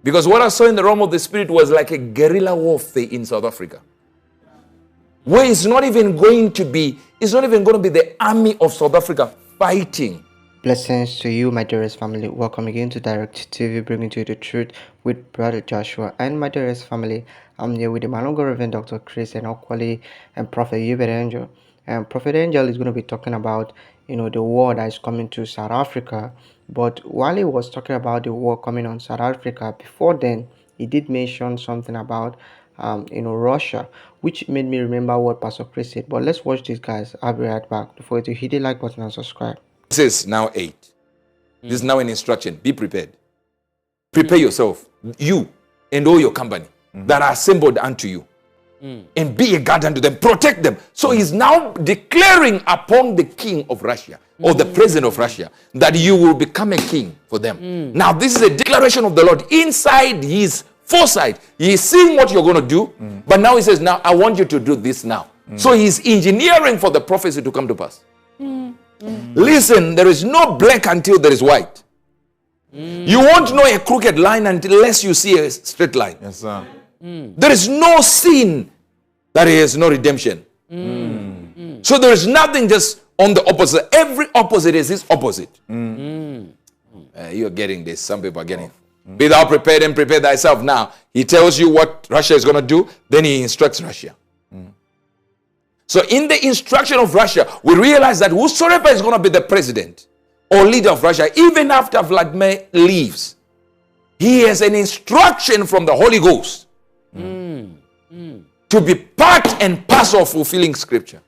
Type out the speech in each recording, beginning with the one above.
Because what I saw in the realm of the spirit was like a guerrilla warfare in South Africa. Where it's not even going to be the army of South Africa fighting. Blessings to you, my dearest family. Welcome again to Direct TV, bringing to you the truth with Brother Joshua. And my dearest family, I'm here with the man of God, Reverend Dr. Chris, and equally and Prophet Uebert. And Prophet Angel is going to be talking about, the war that is coming to South Africa. But while he was talking about the war coming on South Africa, before then, he did mention something about, Russia, which made me remember what Pastor Chris said. But let's watch this, guys. I'll be right back. Before you hit the like button and subscribe. This is now 8. This is now an instruction. Be prepared. Prepare yourself, you and all your company that are assembled unto you. And be a guard unto them. Protect them. So he's now declaring upon the king of Russia or the president of Russia that you will become a king for them. Now this is a declaration of the Lord inside his foresight. He's seeing what you're going to do. But now he says, now I want you to do this now. So he's engineering for the prophecy to come to pass. Listen, there is no black until there is white. You won't know a crooked line unless you see a straight line. Yes, sir. There is no sin that has no redemption. So there is nothing just on the opposite. Every opposite is his opposite. You're getting this. Some people are getting it. Be thou prepared and prepare thyself. Now, he tells you what Russia is going to do. Then he instructs Russia. So in the instruction of Russia, we realize that whosoever is going to be the president or leader of Russia, even after Vladimir leaves, he has an instruction from the Holy Ghost to be part and parcel of fulfilling scripture.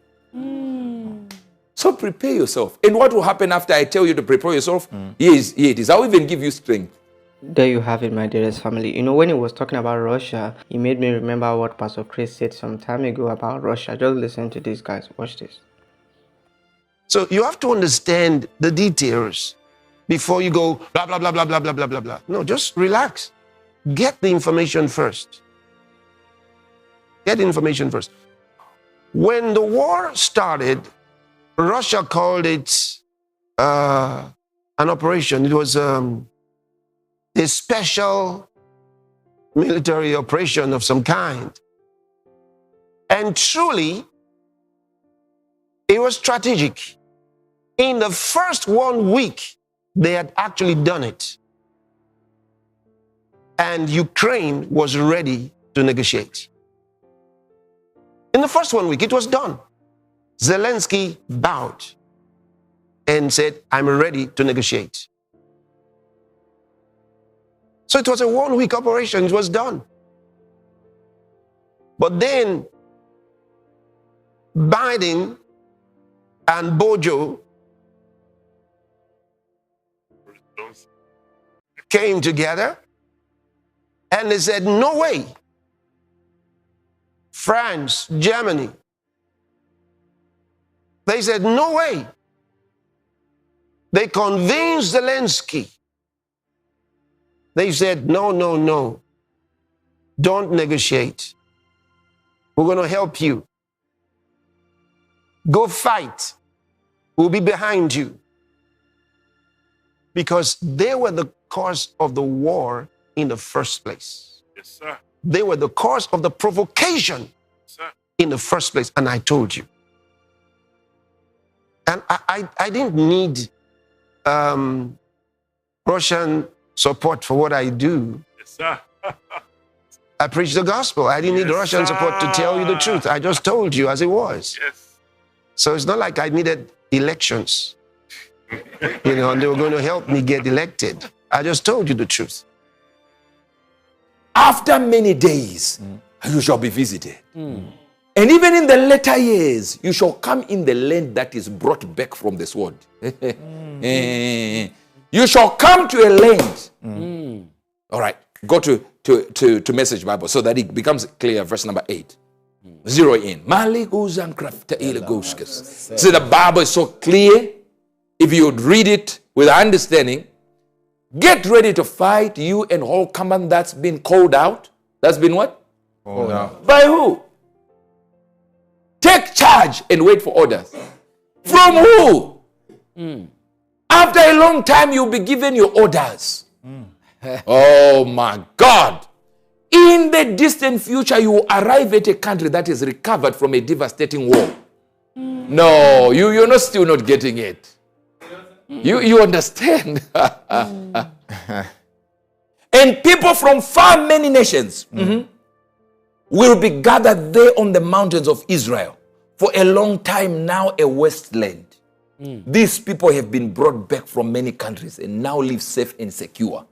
So prepare yourself. And what will happen after I tell you to prepare yourself? Here it is. I'll even give you strength. There you have it, my dearest family. When he was talking about Russia, he made me remember what Pastor Chris said some time ago about Russia. Just listen to this, guys. Watch this. So you have to understand the details before you go blah, blah, blah, blah, blah, blah, blah, blah, blah. No, just relax. Get the information first. Get the information first. When the war started, Russia called it an operation. It was a special military operation of some kind. And truly, it was strategic. In the first 1 week, they had actually done it. And Ukraine was ready to negotiate. In the first 1 week, it was done. Zelensky bowed and said, I'm ready to negotiate. So it was a 1 week operation, it was done. But then Biden and Bojo came together and they said, no way. France, Germany. They said, no way. They convinced Zelensky. They said, no, no, no. Don't negotiate. We're going to help you. Go fight. We'll be behind you. Because they were the cause of the war in the first place. Yes, sir. They were the cause of the provocation in the first place. And I told you. And I didn't need Russian support for what I do. Yes, sir. I preach the gospel. I didn't need Russian support to tell you the truth. I just told you as it was. Yes. So it's not like I needed elections, and they were going to help me get elected. I just told you the truth. After many days, you shall be visited. And even in the later years, you shall come in the land that is brought back from the sword. You shall come to a land. All right, go to Message Bible so that it becomes clear. Verse number 8. Zero in. So the Bible is so clear. If you would read it with understanding, get ready to fight, you and whole command that's been called out. That's been what? Called out. By who? Take charge and wait for orders. From who? After a long time, you'll be given your orders. Oh my God. In the distant future, you will arrive at a country that is recovered from a devastating war. No, you're not still not getting it. You understand? And people from far many nations will be gathered there on the mountains of Israel. For a long time now, a wasteland. These people have been brought back from many countries and now live safe and secure.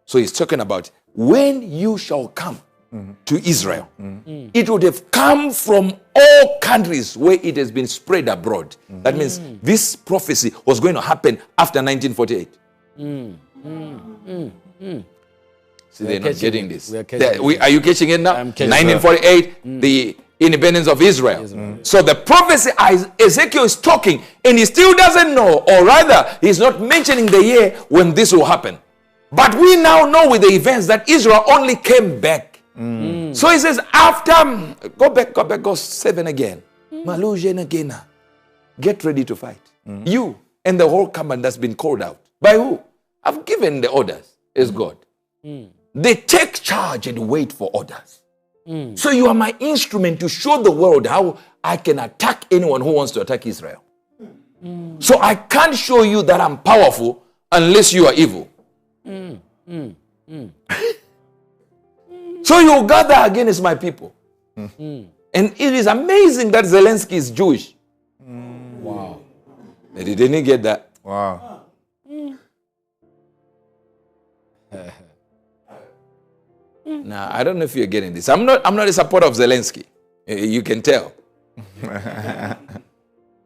So he's talking about when you shall come to Israel, it would have come from all countries where it has been spread abroad. That means this prophecy was going to happen after 1948. See, they're not getting this. Are you catching it now? 1948, the independence of Israel. So the prophecy, Ezekiel is talking, and he still doesn't know, or rather, he's not mentioning the year when this will happen. But we now know with the events that Israel only came back. So he says, after, go 7 again. Malujen again. Get ready to fight. You and the whole command that's been called out. By who? I've given the orders, is God. They take charge and wait for orders. So you are my instrument to show the world how I can attack anyone who wants to attack Israel. So I can't show you that I'm powerful unless you are evil. So you gather against my people. And it is amazing that Zelensky is Jewish. Wow. They didn't get that. Wow. Now, I don't know if you're getting this. I'm not a supporter of Zelensky. You can tell.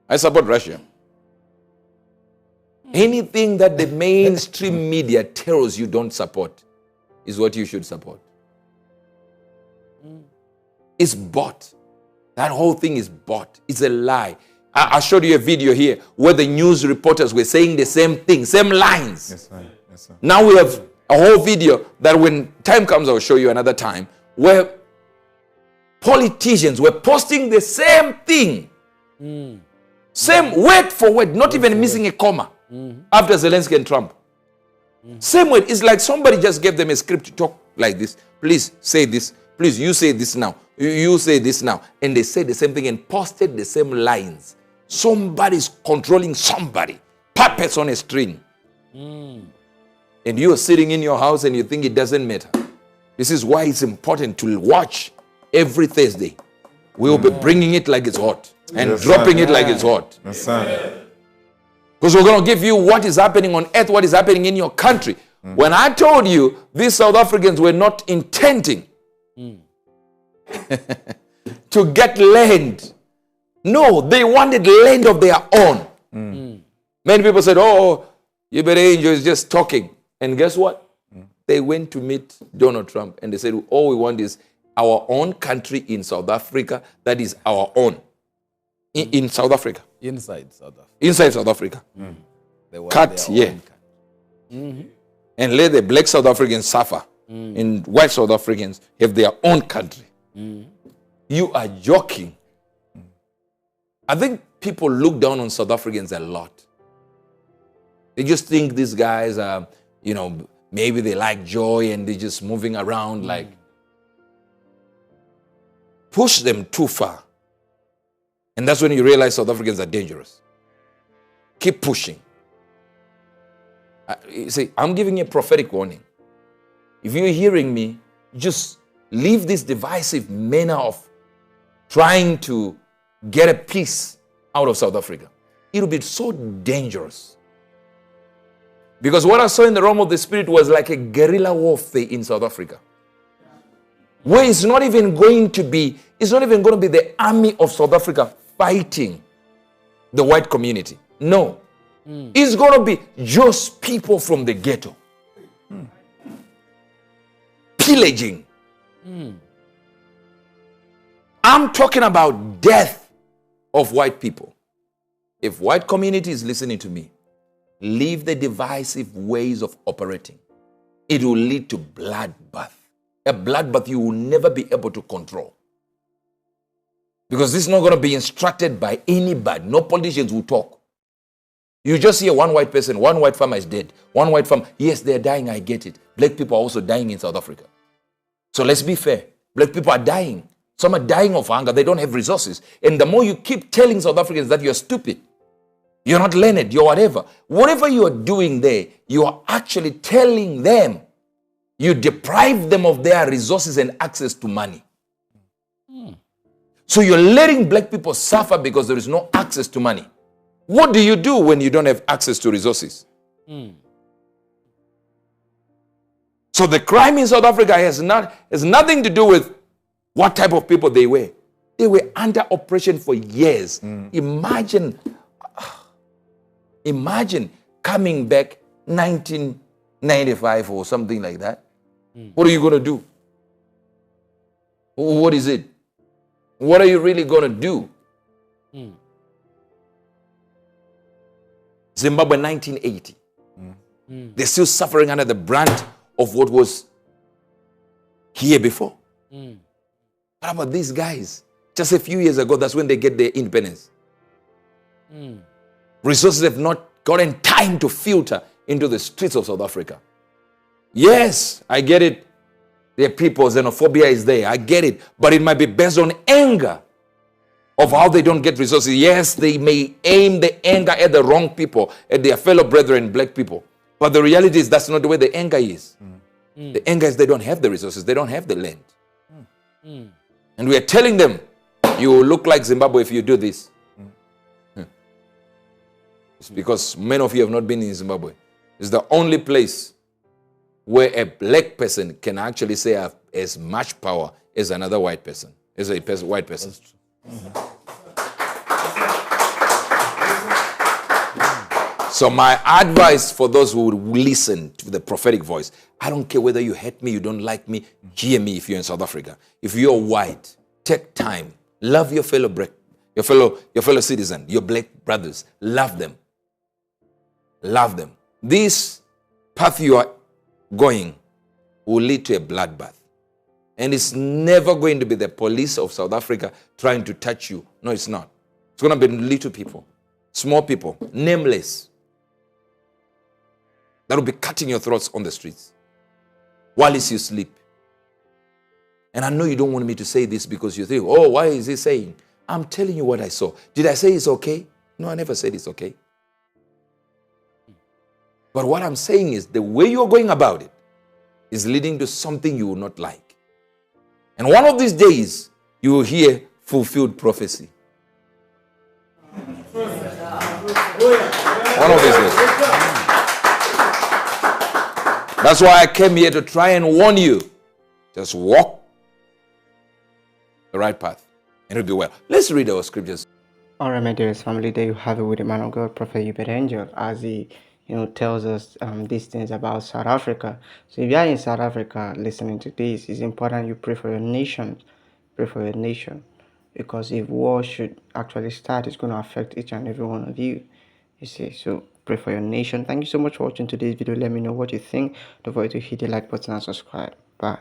I support Russia. Anything that the mainstream media tells you don't support is what you should support. It's bought. That whole thing is bought. It's a lie. I showed you a video here where the news reporters were saying the same thing, same lines. Yes, sir. Yes, sir. Now we have a whole video that when time comes, I'll show you another time, where politicians were posting the same thing. Same word for word, not even missing a comma after Zelensky and Trump. Same word. It's like somebody just gave them a script to talk like this. Please say this. Please, you say this now. You say this now. And they said the same thing and posted the same lines. Somebody's controlling somebody. Puppets on a string. And you're sitting in your house and you think it doesn't matter. This is why it's important to watch every Thursday. We'll be bringing it like it's hot and dropping it like it's hot. Yes, sir. Because we're going to give you what is happening on earth, what is happening in your country. When I told you these South Africans were not intending to get land. No, they wanted land of their own. Many people said, oh, Uebert Angel is just talking. And guess what? They went to meet Donald Trump and they said, all we want is our own country in South Africa that is our own. In South Africa. Inside South Africa. Inside South Africa. Cut, yeah. And let the black South Africans suffer. And white South Africans have their own country. You are joking. I think people look down on South Africans a lot. They just think these guys are, maybe they like joy and they're just moving around like. Push them too far. And that's when you realize South Africans are dangerous. Keep pushing. You see, I'm giving you a prophetic warning. If you're hearing me, just leave this divisive manner of trying to get a peace out of South Africa. It'll be so dangerous. Because what I saw in the realm of the spirit was like a guerrilla warfare in South Africa. Where it's not even going to be the army of South Africa fighting the white community. No. It's going to be just people from the ghetto. Pillaging. I'm talking about death of white people. If white community is listening to me, leave the divisive ways of operating. It will lead to bloodbath. A bloodbath you will never be able to control. Because this is not going to be instructed by anybody. No politicians will talk. You just hear one white person, one white farmer is dead. One white farmer, yes, they're dying, I get it. Black people are also dying in South Africa. So let's be fair. Black people are dying. Some are dying of hunger. They don't have resources. And the more you keep telling South Africans that you're stupid, you're not learned, you're whatever you are doing there, you are actually telling them you deprive them of their resources and access to money. So you're letting black people suffer because there is no access to money. What do you do when you don't have access to resources? So the crime in South Africa has nothing to do with what type of people they were. They were under oppression for years. Imagine coming back 1995 or something like that. What are you going to do? What is it? What are you really going to do? Zimbabwe 1980. They're still suffering under the brunt of what was here before. What about these guys? Just a few years ago, that's when they get their independence. Resources have not gotten time to filter into the streets of South Africa. Yes, I get it. Their people, xenophobia is there. I get it. But it might be based on anger of how they don't get resources. Yes, they may aim the anger at the wrong people, at their fellow brethren, black people. But the reality is that's not the way the anger is. The anger is they don't have the resources. They don't have the land. And we are telling them, you will look like Zimbabwe if you do this. It's because many of you have not been in Zimbabwe. It's the only place where a black person can actually say have as much power as another white person, as a white person. So my advice for those who would listen to the prophetic voice, I don't care whether you hate me, you don't like me, hear me if you're in South Africa. If you're white, take time. Love your fellow citizen, your black brothers. Love them. Love them. This path you are going will lead to a bloodbath. And it's never going to be the police of South Africa trying to touch you. No, it's not. It's going to be little people, small people, nameless, that will be cutting your throats on the streets while you sleep. And I know you don't want me to say this because you think, oh, why is he saying? I'm telling you what I saw. Did I say it's okay? No, I never said it's okay. But what I'm saying is the way you're going about it is leading to something you will not like. And one of these days, you will hear fulfilled prophecy. One of these days. That's why I came here to try and warn you. Just walk the right path and it'll be well. Let's read our scriptures. All right, my dearest family, there you have it with the man of God, Prophet Uebert, as he tells us these things about South Africa. So if you are in South Africa listening to this, it's important you pray for your nation. Pray for your nation. Because if war should actually start, it's going to affect each and every one of you. You see, so pray for your nation. Thank you so much for watching today's video. Let me know what you think. Don't forget to hit the like button and subscribe. Bye.